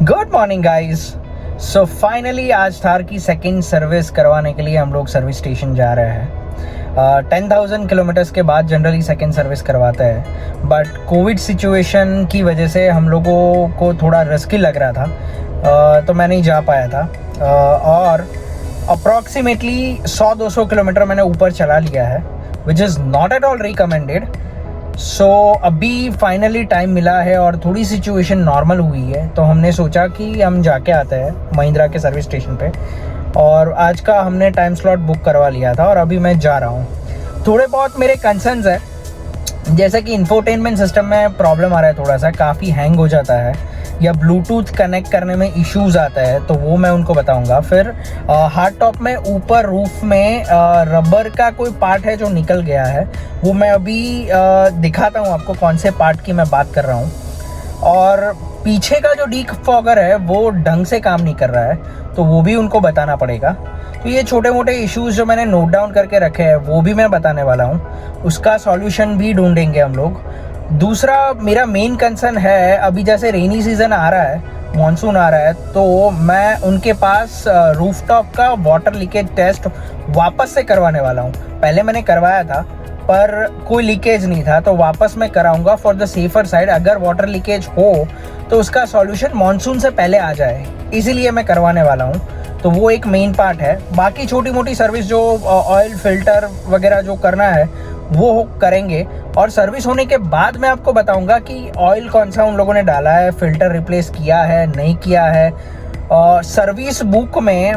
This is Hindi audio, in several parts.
Good morning guys. So finally आज थार की सेकंड सर्विस करवाने के लिए हम लोग सर्विस स्टेशन जा रहे हैं। 10,000 किलोमीटर्स के बाद जनरली सेकंड सर्विस करवाते हैं, बट कोविड सिचुएशन की वजह से हम लोगों को थोड़ा रिस्की लग रहा था, तो मैं नहीं जा पाया था। और अप्रॉक्सीमेटली 100-200 किलोमीटर मैंने ऊपर चला लिया है, which is not at all recommended. So अभी फाइनली टाइम मिला है और थोड़ी सिचुएशन नॉर्मल हुई है, तो हमने सोचा कि हम जाके आते हैं महिंद्रा के सर्विस स्टेशन पे। और आज का हमने टाइम स्लॉट बुक करवा लिया था और अभी मैं जा रहा हूँ। थोड़े बहुत मेरे कंसर्न्स है, जैसे कि इंफोटेनमेंट सिस्टम में प्रॉब्लम आ रहा है, थोड़ा सा काफ़ी हैंग हो जाता है या ब्लूटूथ कनेक्ट करने में इश्यूज़ आता है, तो वो मैं उनको बताऊंगा। फिर हार्ड टॉप में ऊपर रूफ में रबर का कोई पार्ट है जो निकल गया है, वो मैं अभी दिखाता हूँ आपको कौन से पार्ट की मैं बात कर रहा हूँ। और पीछे का जो डीफॉगर है वो ढंग से काम नहीं कर रहा है, तो वो भी उनको बताना पड़ेगा। तो ये छोटे मोटे इश्यूज़ जो मैंने नोट डाउन करके रखे हैं वो भी मैं बताने वाला हूँ, उसका सॉल्यूशन भी ढूंढेंगे हम लोग। दूसरा मेरा मेन कंसर्न है, अभी जैसे रेनी सीज़न आ रहा है, मॉनसून आ रहा है, तो मैं उनके पास रूफटॉप का वाटर लीकेज टेस्ट वापस से करवाने वाला हूँ। पहले मैंने करवाया था पर कोई लीकेज नहीं था, तो वापस मैं कराऊंगा फॉर द सेफर साइड। अगर वाटर लीकेज हो तो उसका सॉल्यूशन मॉनसून से पहले आ जाए, इसीलिए मैं करवाने वाला हूँ। तो वो एक मेन पार्ट है। बाकी छोटी मोटी सर्विस जो ऑयल फिल्टर वगैरह जो करना है वो करेंगे, और सर्विस होने के बाद मैं आपको बताऊंगा कि ऑयल कौन सा उन लोगों ने डाला है, फिल्टर रिप्लेस किया है नहीं किया है। सर्विस बुक में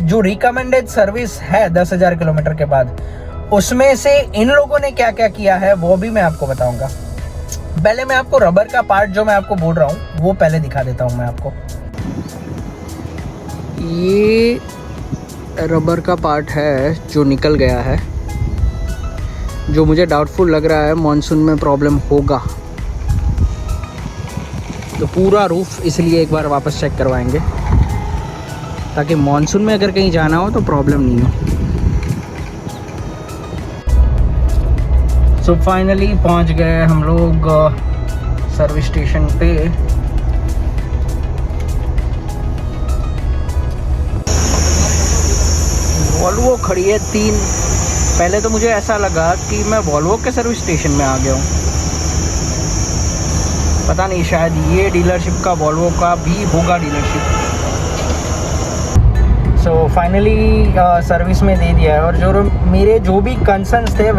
जो रिकमेंडेड सर्विस है 10,000 किलोमीटर के बाद, उसमें से इन लोगों ने क्या क्या किया है वो भी मैं आपको बताऊंगा। पहले मैं आपको रबर का पार्ट जो मैं आपको बोल रहा हूँ वो पहले दिखा देता हूँ मैं आपको। ये रबर का पार्ट है जो निकल गया है, जो मुझे डाउटफुल लग रहा है मॉनसून में प्रॉब्लम होगा। तो पूरा रूफ इसलिए एक बार वापस चेक करवाएंगे, ताकि मॉनसून में अगर कहीं जाना हो तो प्रॉब्लम नहीं हो। सो फाइनली पहुंच गए हम लोग सर्विस स्टेशन पे। वॉल्वो खड़ी है 3। पहले तो मुझे ऐसा लगा कि मैं वॉल्वो के सर्विस स्टेशन में आ गया हूँ, पता नहीं शायद ये डीलरशिप का वॉल्वो का भी होगा डीलरशिप। सो फाइनली सर्विस में दे दिया है, और जो मेरे जो भी कंसर्न्स थे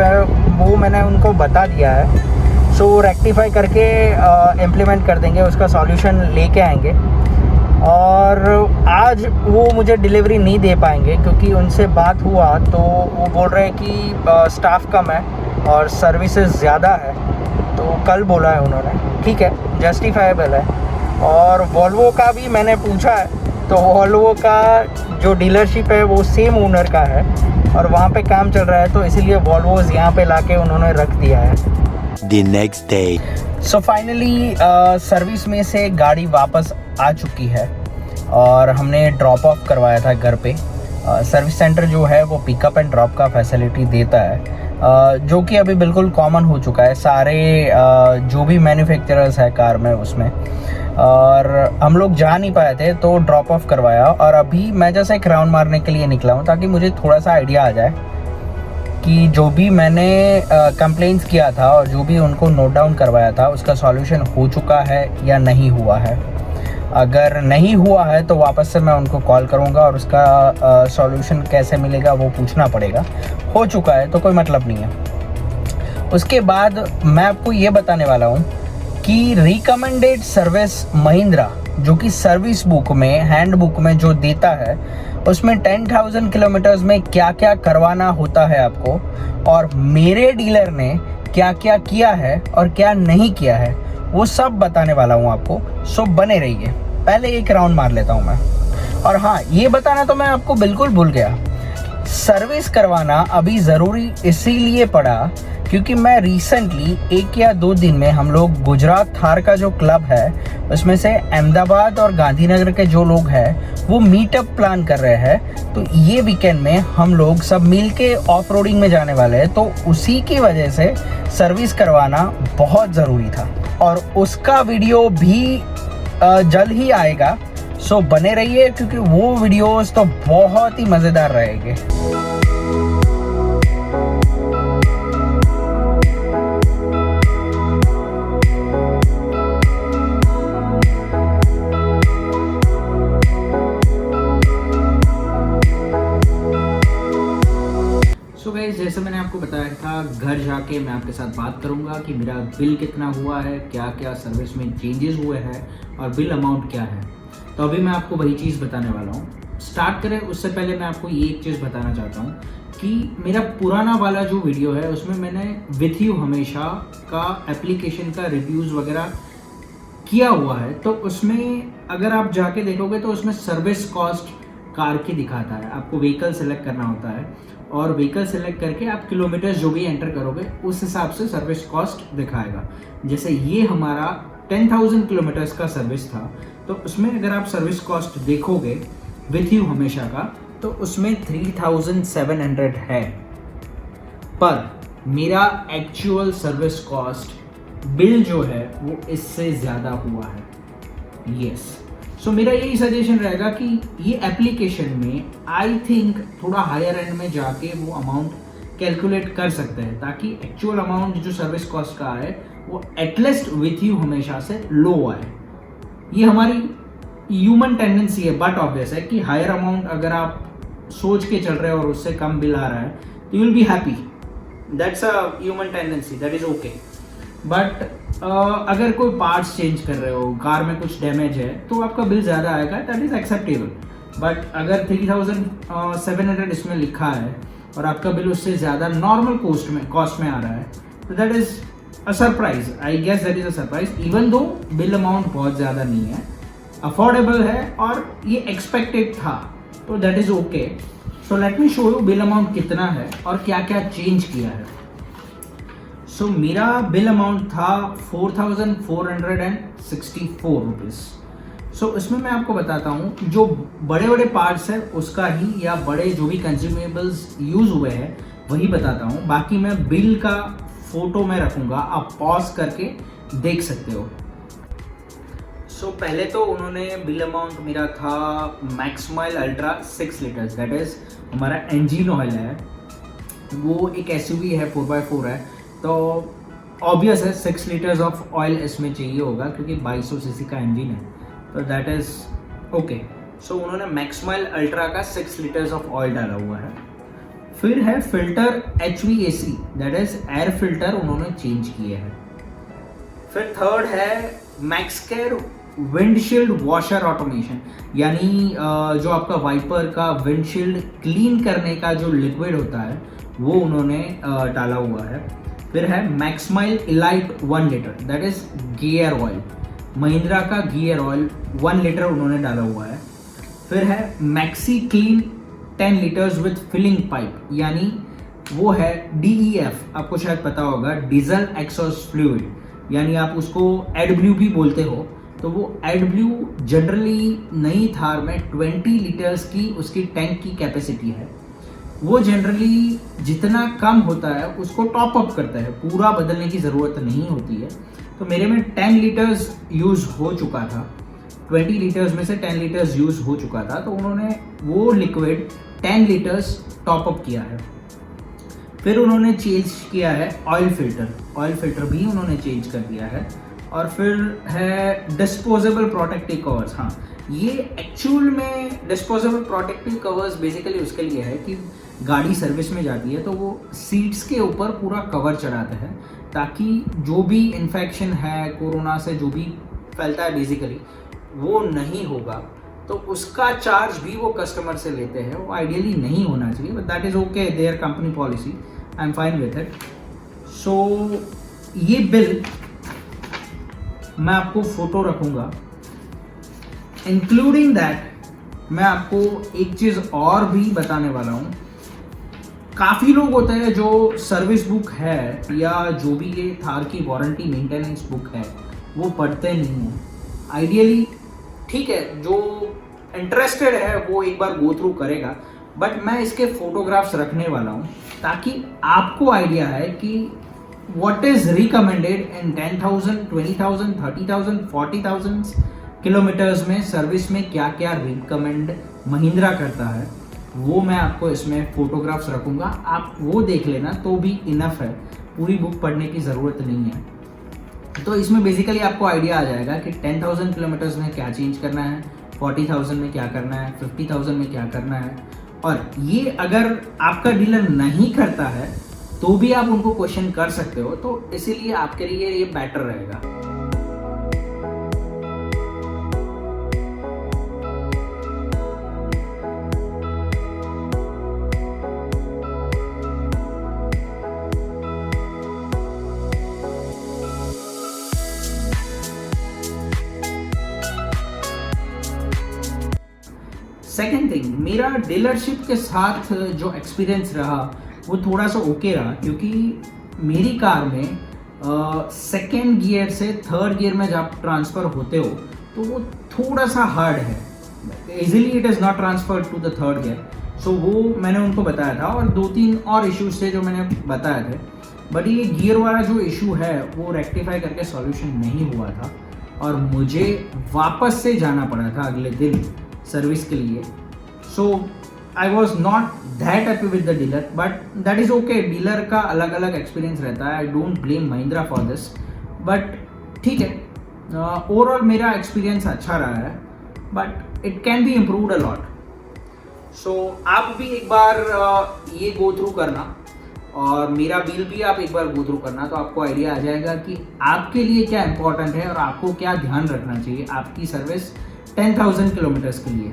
वो मैंने उनको बता दिया है। सो रेक्टिफाई करके इम्प्लीमेंट कर देंगे, उसका सॉल्यूशन लेके आएंगे। और आज वो मुझे डिलीवरी नहीं दे पाएंगे क्योंकि उनसे बात हुआ तो वो बोल रहे हैं कि स्टाफ कम है और सर्विसेज ज़्यादा है, तो कल बोला है उन्होंने। ठीक है, जस्टिफाइबल है। और वॉल्वो का भी मैंने पूछा है, तो वॉल्वो का जो डीलरशिप है वो सेम ओनर का है और वहाँ पे काम चल रहा है, तो इसीलिए वॉल्वोज यहाँ पे लाके उन्होंने रख दिया है। The next day. So finally service में से गाड़ी वापस आ चुकी है और हमने ड्रॉप ऑफ करवाया था घर पे। सर्विस सेंटर जो है वो पिकअप एंड ड्रॉप का फैसिलिटी देता है, जो कि अभी बिल्कुल कॉमन हो चुका है सारे जो भी मैन्युफैक्चरर्स है कार में उसमें। और हम लोग जा नहीं पाए थे तो ड्रॉप ऑफ करवाया, और अभी मैं जैसे एक राउंड मारने के लिए निकला हूँ ताकि मुझे थोड़ा सा आइडिया आ जाए कि जो भी मैंने कंप्लेंट्स किया था और जो भी उनको नोट डाउन करवाया था उसका सॉल्यूशन हो चुका है या नहीं हुआ है। अगर नहीं हुआ है तो वापस से मैं उनको कॉल करूंगा और उसका सॉल्यूशन कैसे मिलेगा वो पूछना पड़ेगा। हो चुका है तो कोई मतलब नहीं है। उसके बाद मैं आपको ये बताने वाला हूँ कि रिकमेंडेड सर्विस महिंद्रा जो कि सर्विस बुक में, हैंड बुक में जो देता है, उसमें 10,000 किलोमीटर्स में क्या क्या करवाना होता है आपको, और मेरे डीलर ने क्या क्या किया है और क्या नहीं किया है वो सब बताने वाला हूँ आपको। सो बने रहिए। पहले एक राउंड मार लेता हूँ मैं। और हाँ, ये बताना तो मैं आपको बिल्कुल भूल गया, सर्विस करवाना अभी ज़रूरी इसीलिए पड़ा क्योंकि मैं रिसेंटली 1 या 2 दिन में हम लोग गुजरात थार का जो क्लब है उसमें से अहमदाबाद और गांधीनगर के जो लोग हैं वो मीटअप प्लान कर रहे हैं। तो ये वीकेंड में हम लोग सब मिल के ऑफ रोडिंग में जाने वाले हैं, तो उसी की वजह से सर्विस करवाना बहुत ज़रूरी था। और उसका वीडियो भी जल्द ही आएगा। सो बने रहिए क्योंकि वो वीडियोस तो बहुत ही मज़ेदार रहेंगे। सो गाइस, जैसे मैंने आपको बताया था, घर जाके मैं आपके साथ बात करूंगा कि मेरा बिल कितना हुआ है, क्या क्या सर्विस में चेंजेस हुए हैं और बिल अमाउंट क्या है। तो अभी मैं आपको वही चीज़ बताने वाला हूँ। स्टार्ट करें उससे पहले मैं आपको ये एक चीज़ बताना चाहता हूँ कि मेरा पुराना वाला जो वीडियो है उसमें मैंने विथ यू हमेशा का एप्लीकेशन का रिव्यूज़ वगैरह किया हुआ है। तो उसमें अगर आप जाके देखोगे तो उसमें सर्विस कॉस्ट कार की दिखाता है। आपको व्हीकल सेलेक्ट करना होता है और व्हीकल सेलेक्ट करके आप किलोमीटर्स जो भी एंटर करोगे उस हिसाब से सर्विस कॉस्ट दिखाएगा। जैसे ये हमारा 10,000 किलोमीटर्स का सर्विस था, तो उसमें अगर आप सर्विस कॉस्ट देखोगे विथ यू हमेशा का, तो उसमें 3,700 है। पर मेरा एक्चुअल सर्विस कॉस्ट बिल जो है वो इससे ज़्यादा हुआ है। यस, सो मेरा यही सजेशन रहेगा कि ये एप्लीकेशन में आई थिंक थोड़ा हायर एंड में जाके वो अमाउंट कैलकुलेट कर सकते हैं, ताकि एक्चुअल अमाउंट जो सर्विस कॉस्ट का है वो एटलीस्ट विथ यू हमेशा से लो आए। ये हमारी ह्यूमन टेंडेंसी है, बट ऑब्वियस है कि हायर अमाउंट अगर आप सोच के चल रहे हो और उससे कम बिल आ रहा है तो you will be happy. That's a human tendency, that is okay. But अगर कोई पार्ट्स चेंज कर रहे हो, कार में कुछ डैमेज है, तो आपका बिल ज़्यादा आएगा, दैट इज़ एक्सेप्टेबल। बट अगर 3,700 इसमें लिखा है और आपका बिल उससे ज़्यादा नॉर्मल कॉस्ट में आ रहा है, तो that is a surprise. I guess that is a surprise, even though bill amount बहुत ज़्यादा नहीं है, अफोर्डेबल है और ये एक्सपेक्टेड था, तो that is okay. So let me show you bill amount कितना है और क्या क्या चेंज किया है। सो मेरा बिल अमाउंट था 4,464 रुपीज़। सो इसमें मैं आपको बताता हूँ जो बड़े बड़े पार्ट्स हैं उसका ही, या बड़े जो भी कंज्यूमेबल्स यूज़ हुए हैं वही बताता हूँ। बाकी मैं बिल का फोटो में रखूँगा, आप पॉज करके देख सकते हो। सो पहले तो उन्होंने बिल अमाउंट मेरा था मैक्समाइल अल्ट्रा 6 लीटर्स, दैट इज़ हमारा इंजन ऑयल है, वो एक एसयूवी है, 4x4 है, तो ऑब्वियस है 6 लीटर्स ऑफ ऑयल इसमें चाहिए होगा क्योंकि 2200 सीसी का इंजन है, तो दैट इज़ ओके। सो उन्होंने मैक्समाइल अल्ट्रा का 6 लीटर्स ऑफ ऑयल डाला हुआ है। फिर है filter HVAC, that is air filter उन्होंने चेंज किए हैं। फिर थर्ड है मैक्सकेयर विंडशील्ड वॉशर ऑटोमेशन, यानी जो आपका वाइपर का विंडशील्ड क्लीन करने का जो लिक्विड होता है वो उन्होंने डाला हुआ है। फिर है Maxmile Elite 1 litre, that is gear oil, Mahindra का गियर ऑयल 1 लीटर उन्होंने डाला हुआ है। फिर है maxi clean 10 litres with filling pipe, यानी वो है DEF, आपको शायद पता होगा, डीजल एक्सॉस्ट फ्लूइड, यानी आप उसको एडब्ल्यू भी बोलते हो। तो वो एडब्ल्यू जनरली नई थार में 20 लीटर्स की उसकी टैंक की कैपेसिटी है, वो जनरली जितना कम होता है उसको टॉप अप करता है, पूरा बदलने की ज़रूरत नहीं होती है। तो मेरे में 10 लीटर्स यूज़ हो चुका था, 20 लीटर्स में से 10 लीटर्स यूज़ हो चुका था, तो उन्होंने वो लिक्विड 10 लीटर्स टॉप अप किया है। फिर उन्होंने चेंज किया है ऑयल फिल्टर भी उन्होंने चेंज कर दिया है। और फिर है डिस्पोजेबल प्रोटेक्टिव कवर्स। हाँ, ये एक्चुअल में डिस्पोजेबल प्रोटेक्टिव कवर्स बेसिकली उसके लिए है कि गाड़ी सर्विस में जाती है तो वो सीट्स के ऊपर पूरा कवर चढ़ाते हैं, ताकि जो भी इन्फेक्शन है कोरोना से जो भी फैलता है बेसिकली वो नहीं होगा। तो उसका चार्ज भी वो कस्टमर से लेते हैं, वो आइडियली नहीं होना चाहिए, but that is okay, their company policy, I am fine with it. So ये बिल मैं आपको फोटो रखूँगा, इंक्लूडिंग दैट मैं आपको एक चीज़ और भी बताने वाला हूँ। काफ़ी लोग होते हैं जो सर्विस बुक है या जो भी ये थार की वारंटी मेंटेनेंस बुक है वो पढ़ते नहीं हैं। आइडियली ठीक है, जो इंटरेस्टेड है वो एक बार गो थ्रू करेगा, बट मैं इसके फोटोग्राफ्स रखने वाला हूँ ताकि आपको आइडिया है कि what is recommended in 10,000, 20,000, 30,000, 40,000 kilometres में सर्विस में क्या क्या रिकमेंड महिंद्रा करता है, वो मैं आपको इसमें फोटोग्राफ्स रखूँगा, आप वो देख लेना तो भी इनफ है, पूरी बुक पढ़ने की ज़रूरत नहीं है। तो इसमें बेसिकली आपको आइडिया आ जाएगा कि 10,000 किलोमीटर्स में क्या चेंज करना है, 40,000 में क्या करना है, 50,000 में क्या करना है। और ये अगर आपका डीलर नहीं करता है तो भी आप उनको क्वेश्चन कर सकते हो, तो इसीलिए आपके लिए ये बेटर रहेगा। सेकेंड थिंग, मेरा डीलरशिप के साथ जो एक्सपीरियंस रहा वो थोड़ा सा ओके रहा, क्योंकि मेरी कार में सेकेंड गियर से थर्ड गियर में जब ट्रांसफ़र होते हो तो वो थोड़ा सा हार्ड है, easily it is not transfer to the third gear. So वो मैंने उनको बताया था, और 2-3 और इश्यूज थे जो मैंने बताए थे, बट ये गियर वाला जो इशू है वो रेक्टिफाई करके सॉल्यूशन नहीं हुआ था, और मुझे वापस से जाना पड़ा था अगले दिन सर्विस के लिए। So I was not that happy with the dealer, but that is okay, dealer का अलग अलग एक्सपीरियंस रहता है, I don't blame Mahindra for this, but ठीक है, ओवरऑल मेरा एक्सपीरियंस अच्छा रहा है, but it can be improved a lot. So आप भी एक बार ये गो थ्रू करना, और मेरा बिल भी आप एक बार गो थ्रू करना, तो आपको आइडिया आ जाएगा कि आपके लिए क्या इंपॉर्टेंट है और आपको क्या ध्यान रखना चाहिए आपकी सर्विस 10,000 किलोमीटर्स के लिए।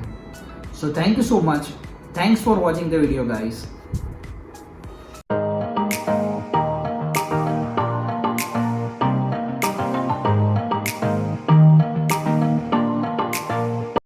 So thank you so much, thanks for watching the video guys.